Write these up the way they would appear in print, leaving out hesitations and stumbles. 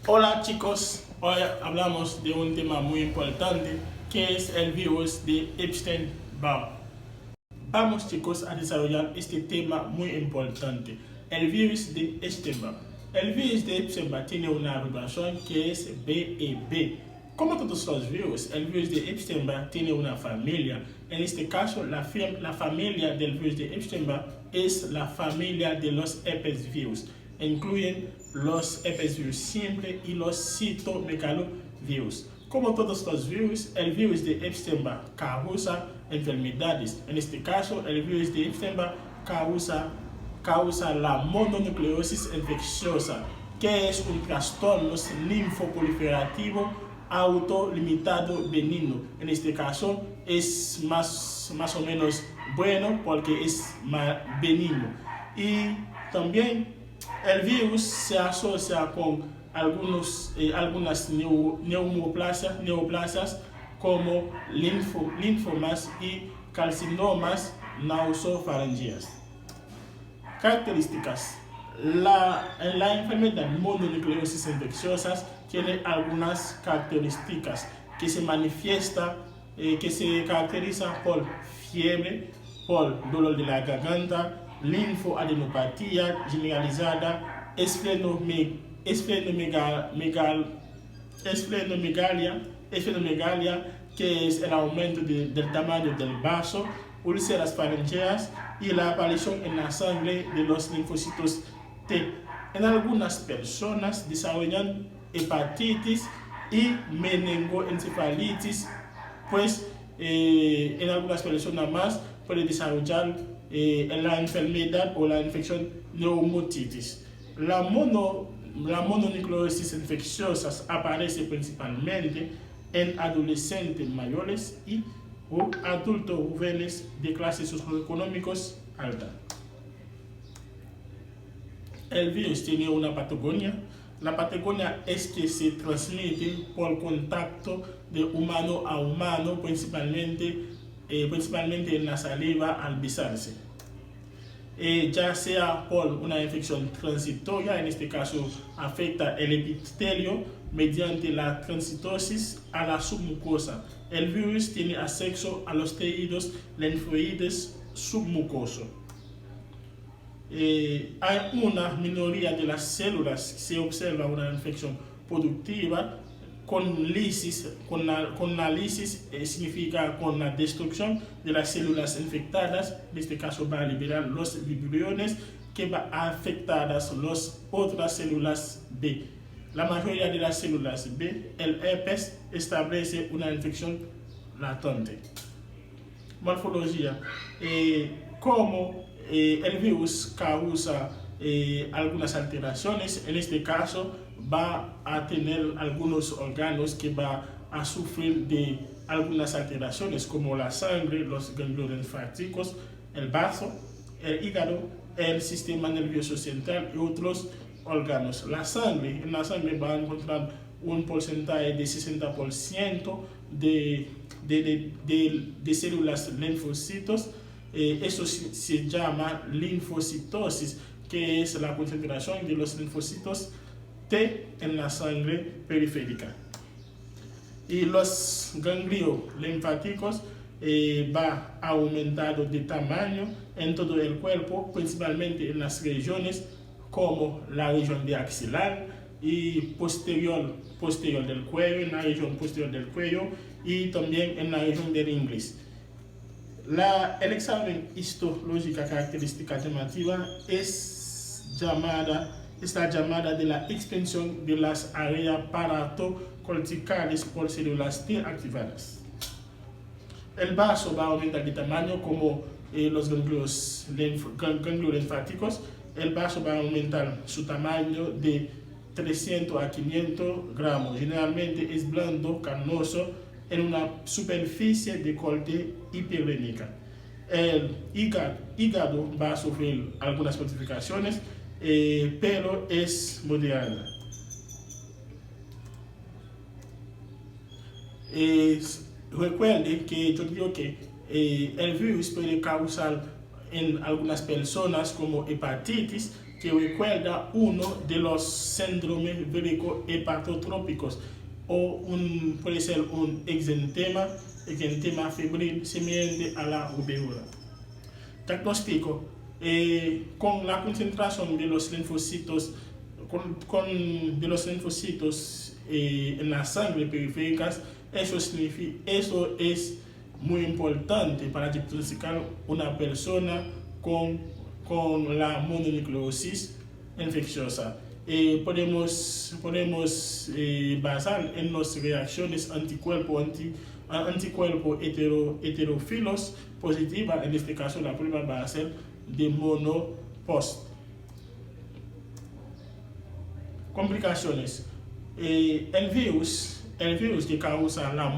Hola chicos, hoy hablamos de un tema muy importante que es el virus de Epstein-Barr. Vamos chicos a desarrollar este tema muy importante, el virus de Epstein-Barr. El virus de Epstein-Barr tiene una abreviación que es BEB. Como todos los virus, el virus de Epstein-Barr tiene una familia. En este caso, la familia del virus de Epstein-Barr es la familia de los herpesvirus. Incluyen los herpesvirus simple y los citomegalovirus. Como todos los virus, el virus de Epstein-Barr causa enfermedades. En este caso, el virus de Epstein-Barr causa la mononucleosis infecciosa, que es un trastorno linfoproliferativo autolimitado benigno. En este caso es más o menos bueno porque es benigno. Y también el virus se asocia con algunas neoplasias como linfomas y carcinomas nasofaringeas. Características. La enfermedad mononucleosis infecciosa tiene algunas características que se caracteriza por fiebre, por dolor de la garganta, linfoadenopatía generalizada, esplenomegalia, que es el aumento del tamaño del vaso, úlceras faringeas y la aparición en la sangre de los linfocitos T. En algunas personas desarrollan hepatitis y meningoencefalitis, pues en algunas personas más puede desarrollar la enfermedad o la infección neumotitis. La mononucleosis infecciosa aparece principalmente en adolescentes mayores y o adultos jóvenes de clases socioeconómicas alta. El virus tiene una patogenia. La patogenia es que se transmite por contacto de humano a humano, principalmente en la saliva al besarse. Ya sea por una infección transitoria, en este caso afecta el epitelio mediante la transitosis a la submucosa. El virus tiene acceso a los tejidos linfoides submucosos. Hay una minoría de las células, se observa una infección productiva con lisis. Con la lisis significa con la destrucción de las células infectadas. En este caso va a liberar los vibriones que va a afectar las otras células B. La mayoría de las células B, el herpes establece una infección latente. Morfología. Como el virus causa algunas alteraciones, en este caso va a tener algunos órganos que va a sufrir de algunas alteraciones como la sangre, los ganglios linfáticos, el bazo, el hígado, el sistema nervioso central y otros órganos. En la sangre va a encontrar un porcentaje de 60% de células linfocitos. Eso se llama linfocitosis, que es la concentración de los linfocitos T en la sangre periférica. Y los ganglios linfáticos va aumentando de tamaño en todo el cuerpo, principalmente en las regiones como la región de axilar y posterior del cuello, en la región posterior del cuello y también en la región del inglés. El examen histológica característica llamativa está llamada de la expansión de las áreas paratocorticales por células T activadas. El vaso va a aumentar de tamaño como los ganglios linfáticos. El vaso va a aumentar su tamaño de 300 a 500 gramos. Generalmente es blando, carnoso, en una superficie de corte hiperrénica. El hígado va a sufrir algunas modificaciones, pero es moderada. Recuerde que yo digo que el virus puede causar en algunas personas como hepatitis, que recuerda uno de los síndromes vírico-hepatotrópicos o puede ser un exantema febril semeante a la rubéola. Diagnóstico: con la concentración de los linfocitos en la sangre periféricas, eso es muy importante para diagnosticar una persona con la mononucleosis infecciosa. Podemos basar en las reacciones anticuerpo heterófilos positivas. En este caso, la prueba va a ser de monopost. Complicaciones: el virus que causa la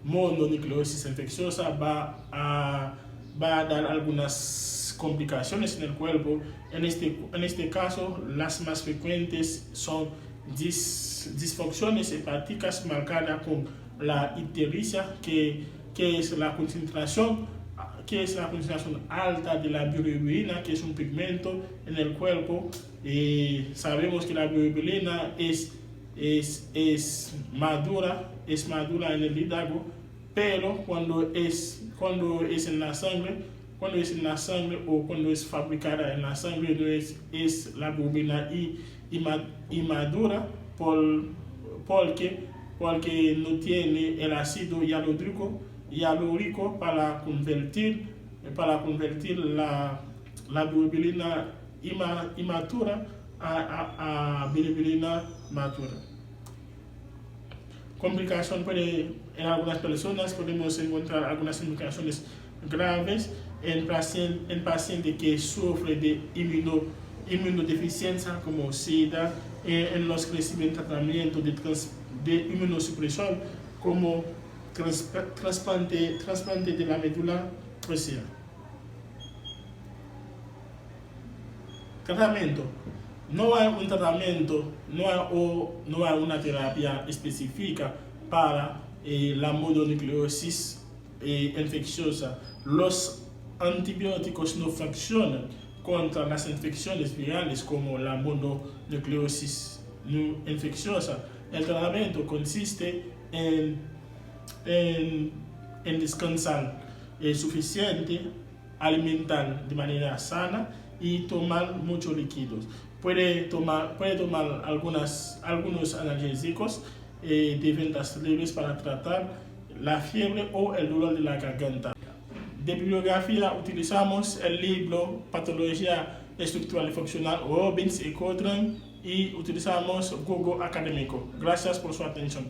mononucleosis infecciosa va a dar algunas complicaciones en el cuerpo. En este caso, las más frecuentes son disfunciones hepáticas marcadas con la ictericia, que es la concentración alta de la bilirrubina, que es un pigmento en el cuerpo. Sabemos que la bilirrubina es madura en el hígado, pero cuando es en la sangre o cuando es fabricada en la sangre, no es la bilirrubina inmadura porque no tiene el ácido hialurónico para convertir la bilirrubina inmatura a bilirrubina madura. Complicación: en algunas personas podemos encontrar algunas complicaciones graves en pacientes que sufren de inmunodeficiencia como SIDA, en los que reciben tratamiento de inmunosupresión como trasplante de la médula ósea. Tratamiento: no hay un tratamiento, no hay una terapia específica para la mononucleosis infecciosa. Los antibióticos no funcionan contra las infecciones virales como la mononucleosis infecciosa. El tratamiento consiste en descansar suficiente, alimentar de manera sana y tomar muchos líquidos. Puede tomar algunos analgésicos de ventas libres para tratar la fiebre o el dolor de la garganta. De bibliografía utilizamos el libro Patología Estructural y Funcional Robbins y Codran, y utilizamos Google Académico. Gracias por su atención.